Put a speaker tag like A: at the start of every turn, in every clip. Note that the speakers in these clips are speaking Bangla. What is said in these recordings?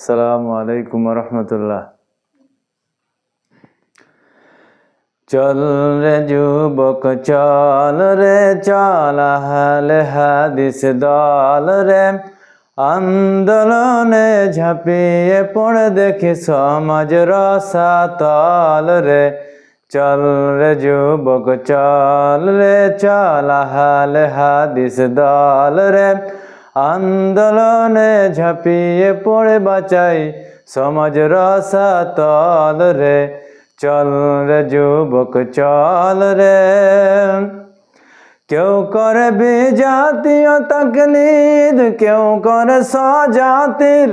A: আসসালামু আলাইকুম রহমতুল্লাহ। চল রে যুবক চল রে চল, আহলে হাদিস দল রে আন্দোলনে ঝাঁপিয়ে পড়ে দেখি সমাজ রসাতল রে। চল রে যুবক চল রে চল, আহলে হাদিস দল রে আন্দোলনে ঝাঁপিয়ে পড়ে বাঁচাই সমাজ রসাতল রে। চল রে যুবক চল রে। কেউ করে বিজাতীয় তাকলিদ, কেউ করে স্বজাতির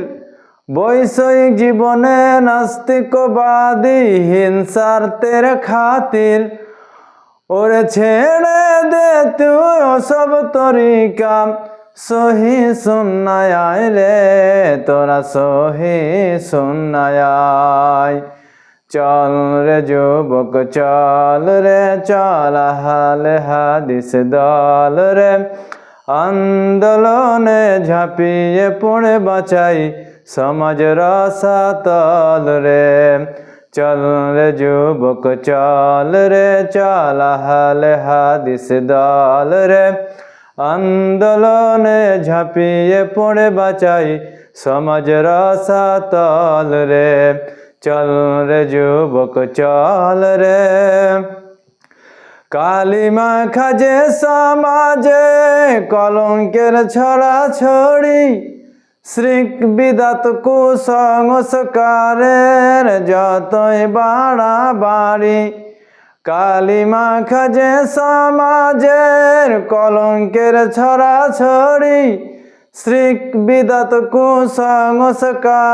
A: বৈষয়িক জীবনে নাস্তিকবাদী হিংসার্থের খাতির। ওরে ছেড়ে দে তুই ওসব তরিকা, সহি সুন্নায় আয় রে তোরা সহি সুন্নায় আয়। চল রে যুবক চল রে চল, আহলে হাদিস দল রে আন্দোলনে ঝাঁপিয়ে পড়ে বাঁচাই সমাজ রসাতল রে। চল রে যুবক চল রে চল, আহলে হাদিস দল রে আন্দোলনে ঝাঁপিয়ে পড়ে বাঁচাই সমাজ রসাতল রে। চল রে যুবক চল রে। কালিমা খাজে সমাজে কলঙ্কের ছড়াছড়ি, শিরক বিদআত কুসংস্কারের যতই বাড়াবাড়ি। কালিমা খাজে সমাজের কলঙ্কের ছড়াছড়ি, শিরক বিদআত কুসংস্কারের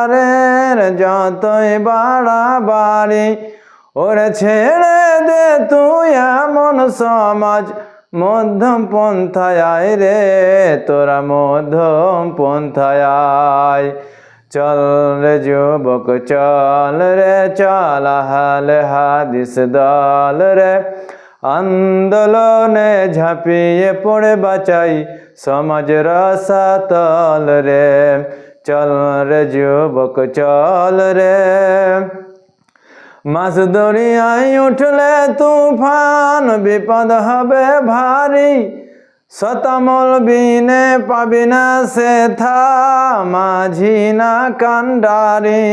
A: যতই বাড়াবাড়ি। ওরে ছেড়ে দে তুই এমন সমাজ, মধ্যম পন্থায় আয় রে তোরা মধ্যম পন্থায় আয়। চল রে যুবক চল রে চল, আহলে হাদিস দল রে আন্দোলনে ঝাঁপিয়ে পড়ে বাঁচাই সমাজ রসাতল রে। চল রে যুবক চল রে। মাছ দরিয়ায় উঠলে তুফান, বিপদ হবে ভারী, শতামল বিনে পাবি না সে থা, মাঝি না কান্ডারি।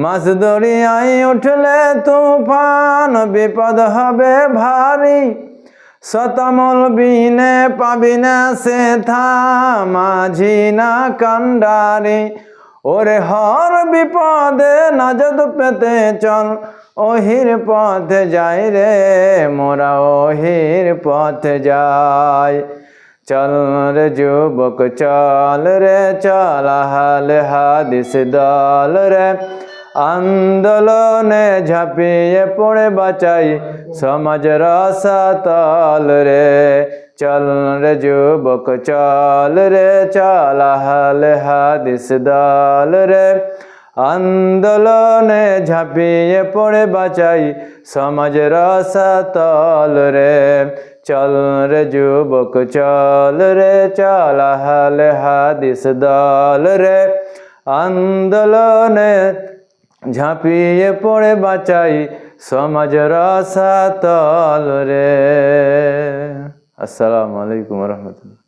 A: মাছ দরিয়ায় উঠলে তুফান, বিপদ হবে ভারী, শতামল বিনে পাবি না সে থা, মাঝি না কান্ডারি। ওরে হর বিপদে নাজাত পেতে চল, ওহির পথে যাই রে মোরা ওহির পথে যাই। চল রে যুবক চল রে চল, আহলে হাদিস দল রে আন্দোলনে ঝাঁপিয়ে পড়ে বাঁচাই সমাজ রসাতল রে। চল রে যুবক চল রে চল, আহলে হাদিস দল রে আন্দোলনে ঝাঁপিয়ে পড়ে বাঁচাই সমাজ রসাতল রে। চল রে যুবক চল রে চল, আহলে হাদিস দল রে আন্দোলনে ঝাঁপিয়ে পড়ে বাঁচাই সমাজ রসাতল রে। আসসালামু আলাইকুম রহমতুল্লাহ।